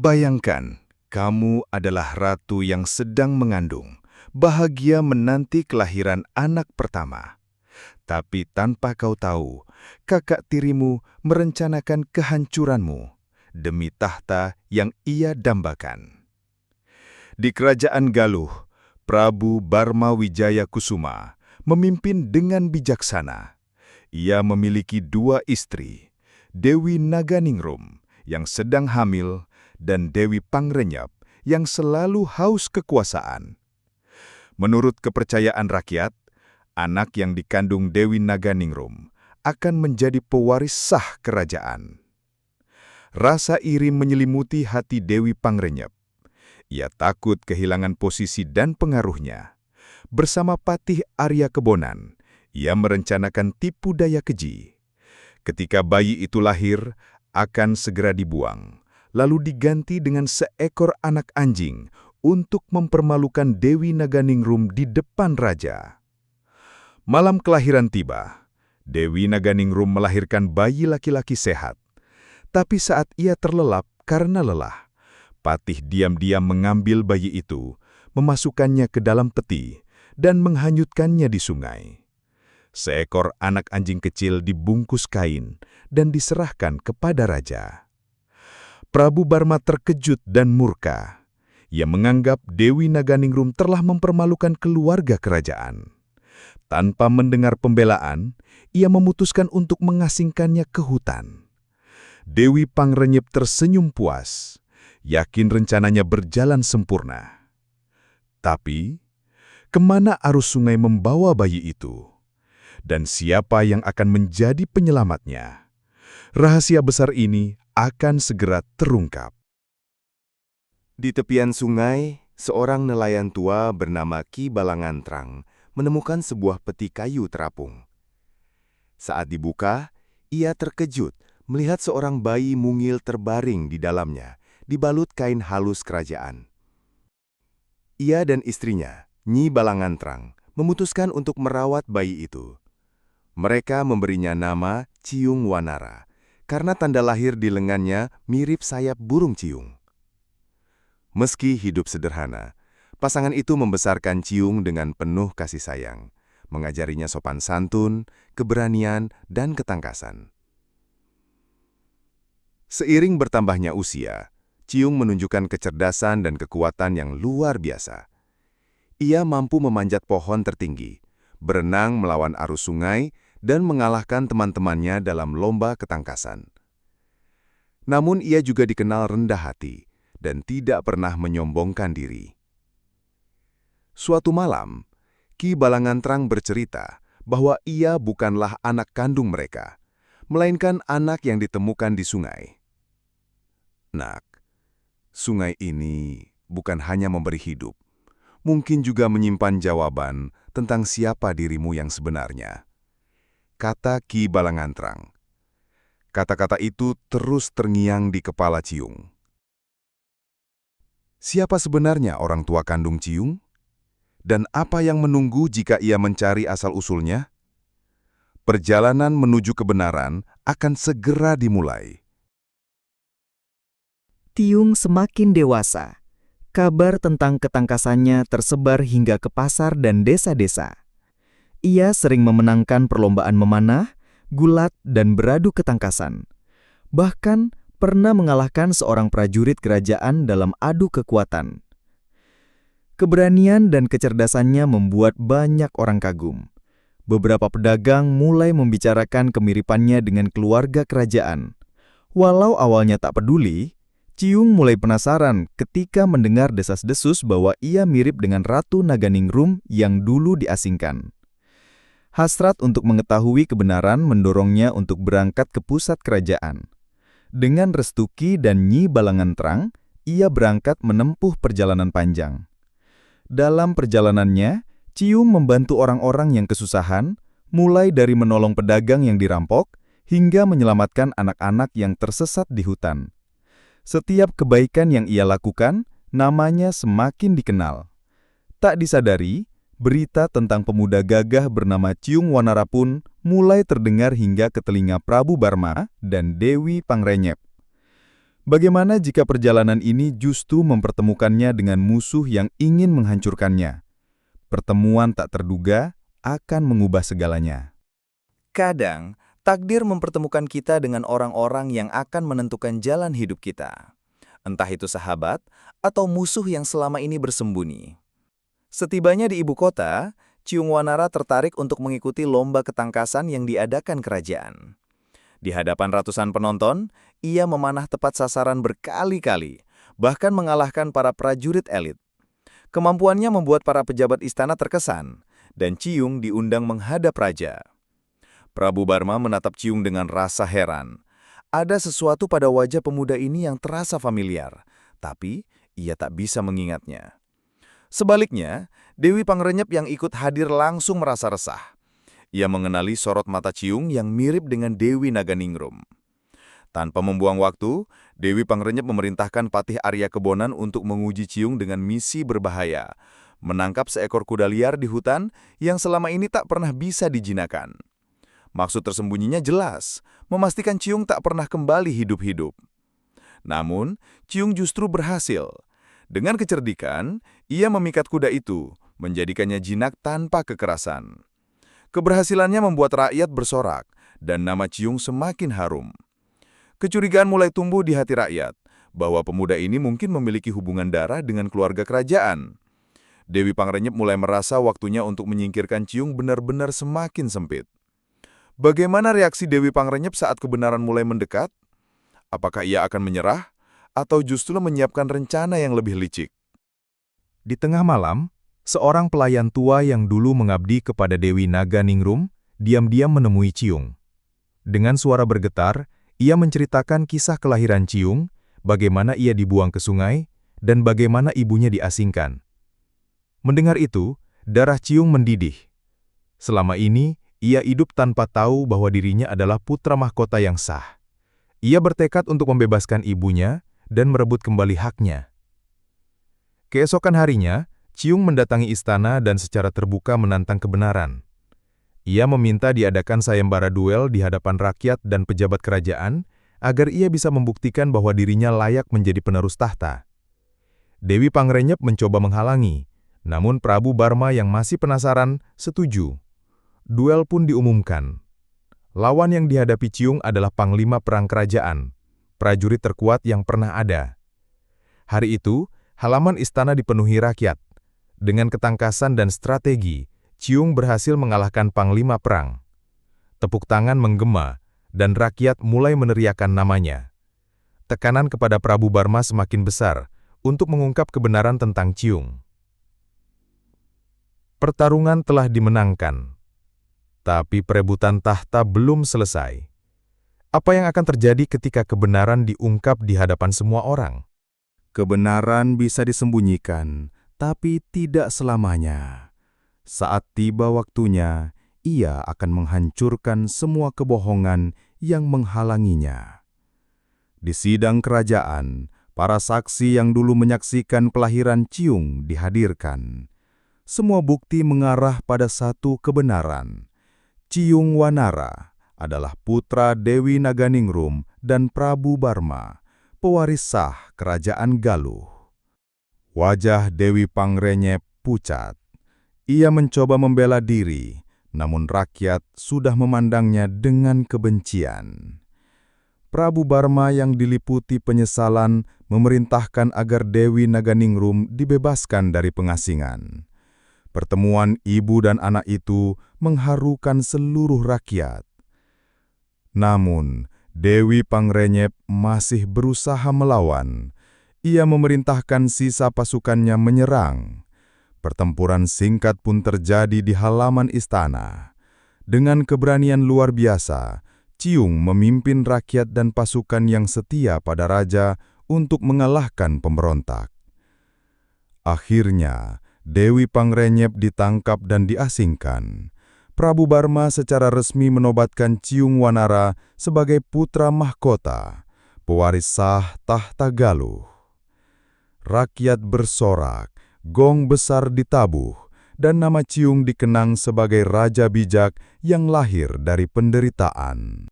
Bayangkan, kamu adalah ratu yang sedang mengandung, bahagia menanti kelahiran anak pertama. Tapi tanpa kau tahu, kakak tirimu merencanakan kehancuranmu demi tahta yang ia dambakan. Di kerajaan Galuh, Prabu Barma Wijaya Kusuma memimpin dengan bijaksana. Ia memiliki 2 istri, Dewi Naganingrum yang sedang hamil dan Dewi Pangrenyep yang selalu haus kekuasaan. Menurut kepercayaan rakyat, anak yang dikandung Dewi Naganingrum akan menjadi pewaris sah kerajaan. Rasa iri menyelimuti hati Dewi Pangrenyep. Ia takut kehilangan posisi dan pengaruhnya. Bersama Patih Arya Kebonan, ia merencanakan tipu daya keji. Ketika bayi itu lahir, akan segera dibuang, lalu diganti dengan seekor anak anjing untuk mempermalukan Dewi Naganingrum di depan raja. Malam kelahiran tiba, Dewi Naganingrum melahirkan bayi laki-laki sehat. Tapi saat ia terlelap karena lelah, Patih diam-diam mengambil bayi itu, memasukkannya ke dalam peti, dan menghanyutkannya di sungai. Seekor anak anjing kecil dibungkus kain dan diserahkan kepada raja. Prabu Barma terkejut dan murka. Ia menganggap Dewi Naganingrum telah mempermalukan keluarga kerajaan. Tanpa mendengar pembelaan, ia memutuskan untuk mengasingkannya ke hutan. Dewi Pangrenyep tersenyum puas, yakin rencananya berjalan sempurna. Tapi, kemana arus sungai membawa bayi itu? Dan siapa yang akan menjadi penyelamatnya? Rahasia besar ini akan segera terungkap. Di tepian sungai, seorang nelayan tua bernama Ki Balangantrang menemukan sebuah peti kayu terapung. Saat dibuka, ia terkejut melihat seorang bayi mungil terbaring di dalamnya, dibalut kain halus kerajaan. Ia dan istrinya, Nyi Balangantrang, memutuskan untuk merawat bayi itu. Mereka memberinya nama Ciung Wanara, karena tanda lahir di lengannya mirip sayap burung ciung. Meski hidup sederhana, pasangan itu membesarkan Ciung dengan penuh kasih sayang, mengajarinya sopan santun, keberanian, dan ketangkasan. Seiring bertambahnya usia, Ciung menunjukkan kecerdasan dan kekuatan yang luar biasa. Ia mampu memanjat pohon tertinggi, berenang melawan arus sungai, dan mengalahkan teman-temannya dalam lomba ketangkasan. Namun ia juga dikenal rendah hati dan tidak pernah menyombongkan diri. Suatu malam, Ki Balangantrang bercerita bahwa ia bukanlah anak kandung mereka, melainkan anak yang ditemukan di sungai. Nak, sungai ini bukan hanya memberi hidup, mungkin juga menyimpan jawaban tentang siapa dirimu yang sebenarnya, kata Ki Balangantrang. Kata-kata itu terus terngiang di kepala Ciung. Siapa sebenarnya orang tua kandung Ciung? Dan apa yang menunggu jika ia mencari asal-usulnya? Perjalanan menuju kebenaran akan segera dimulai. Ciung semakin dewasa. Kabar tentang ketangkasannya tersebar hingga ke pasar dan desa-desa. Ia sering memenangkan perlombaan memanah, gulat, dan beradu ketangkasan. Bahkan pernah mengalahkan seorang prajurit kerajaan dalam adu kekuatan. Keberanian dan kecerdasannya membuat banyak orang kagum. Beberapa pedagang mulai membicarakan kemiripannya dengan keluarga kerajaan. Walau awalnya tak peduli, Ciung mulai penasaran ketika mendengar desas-desus bahwa ia mirip dengan Ratu Naganingrum yang dulu diasingkan. Hasrat untuk mengetahui kebenaran mendorongnya untuk berangkat ke pusat kerajaan. Dengan restu Ki dan Nyi Balangantrang, ia berangkat menempuh perjalanan panjang. Dalam perjalanannya, Ciung membantu orang-orang yang kesusahan, mulai dari menolong pedagang yang dirampok, hingga menyelamatkan anak-anak yang tersesat di hutan. Setiap kebaikan yang ia lakukan, namanya semakin dikenal. Tak disadari, berita tentang pemuda gagah bernama Ciung Wanara pun mulai terdengar hingga ke telinga Prabu Barma dan Dewi Pangrenyep. Bagaimana jika perjalanan ini justru mempertemukannya dengan musuh yang ingin menghancurkannya? Pertemuan tak terduga akan mengubah segalanya. Kadang, takdir mempertemukan kita dengan orang-orang yang akan menentukan jalan hidup kita. Entah itu sahabat atau musuh yang selama ini bersembunyi. Setibanya di ibu kota, Ciung Wanara tertarik untuk mengikuti lomba ketangkasan yang diadakan kerajaan. Di hadapan ratusan penonton, ia memanah tepat sasaran berkali-kali, bahkan mengalahkan para prajurit elit. Kemampuannya membuat para pejabat istana terkesan, dan Ciung diundang menghadap raja. Prabu Barma menatap Ciung dengan rasa heran. Ada sesuatu pada wajah pemuda ini yang terasa familiar, tapi ia tak bisa mengingatnya. Sebaliknya, Dewi Pangrenyep yang ikut hadir langsung merasa resah. Ia mengenali sorot mata Ciung yang mirip dengan Dewi Naganingrum. Tanpa membuang waktu, Dewi Pangrenyep memerintahkan Patih Arya Kebonan untuk menguji Ciung dengan misi berbahaya, menangkap seekor kuda liar di hutan yang selama ini tak pernah bisa dijinakan. Maksud tersembunyinya jelas, memastikan Ciung tak pernah kembali hidup-hidup. Namun, Ciung justru berhasil. Dengan kecerdikan, ia memikat kuda itu, menjadikannya jinak tanpa kekerasan. Keberhasilannya membuat rakyat bersorak, dan nama Ciung semakin harum. Kecurigaan mulai tumbuh di hati rakyat, bahwa pemuda ini mungkin memiliki hubungan darah dengan keluarga kerajaan. Dewi Pangrenyep mulai merasa waktunya untuk menyingkirkan Ciung benar-benar semakin sempit. Bagaimana reaksi Dewi Pangrenyep saat kebenaran mulai mendekat? Apakah ia akan menyerah, atau justru menyiapkan rencana yang lebih licik? Di tengah malam, seorang pelayan tua yang dulu mengabdi kepada Dewi Naganingrum diam-diam menemui Ciung. Dengan suara bergetar, ia menceritakan kisah kelahiran Ciung, bagaimana ia dibuang ke sungai, dan bagaimana ibunya diasingkan. Mendengar itu, darah Ciung mendidih. Selama ini, ia hidup tanpa tahu bahwa dirinya adalah putra mahkota yang sah. Ia bertekad untuk membebaskan ibunya dan merebut kembali haknya. Keesokan harinya, Ciung mendatangi istana dan secara terbuka menantang kebenaran. Ia meminta diadakan sayembara duel di hadapan rakyat dan pejabat kerajaan agar ia bisa membuktikan bahwa dirinya layak menjadi penerus tahta. Dewi Pangrenyep mencoba menghalangi, namun Prabu Barma yang masih penasaran setuju. Duel pun diumumkan. Lawan yang dihadapi Ciung adalah panglima perang kerajaan, prajurit terkuat yang pernah ada. Hari itu, halaman istana dipenuhi rakyat. Dengan ketangkasan dan strategi, Ciung berhasil mengalahkan panglima perang. Tepuk tangan menggema, dan rakyat mulai meneriakan namanya. Tekanan kepada Prabu Barma semakin besar untuk mengungkap kebenaran tentang Ciung. Pertarungan telah dimenangkan, tapi perebutan tahta belum selesai. Apa yang akan terjadi ketika kebenaran diungkap di hadapan semua orang? Kebenaran bisa disembunyikan, tapi tidak selamanya. Saat tiba waktunya, ia akan menghancurkan semua kebohongan yang menghalanginya. Di sidang kerajaan, para saksi yang dulu menyaksikan kelahiran Ciung dihadirkan. Semua bukti mengarah pada satu kebenaran. Ciung Wanara adalah putra Dewi Naganingrum dan Prabu Barma, pewaris sah kerajaan Galuh. Wajah Dewi Pangrenyep pucat. Ia mencoba membela diri, namun rakyat sudah memandangnya dengan kebencian. Prabu Barma yang diliputi penyesalan memerintahkan agar Dewi Naganingrum dibebaskan dari pengasingan. Pertemuan ibu dan anak itu mengharukan seluruh rakyat. Namun, Dewi Pangrenyep masih berusaha melawan. Ia memerintahkan sisa pasukannya menyerang. Pertempuran singkat pun terjadi di halaman istana. Dengan keberanian luar biasa, Ciung memimpin rakyat dan pasukan yang setia pada raja untuk mengalahkan pemberontak. Akhirnya, Dewi Pangrenyep ditangkap dan diasingkan. Prabu Barma secara resmi menobatkan Ciung Wanara sebagai putra mahkota, pewaris sah tahta Galuh. Rakyat bersorak, gong besar ditabuh, dan nama Ciung dikenang sebagai raja bijak yang lahir dari penderitaan.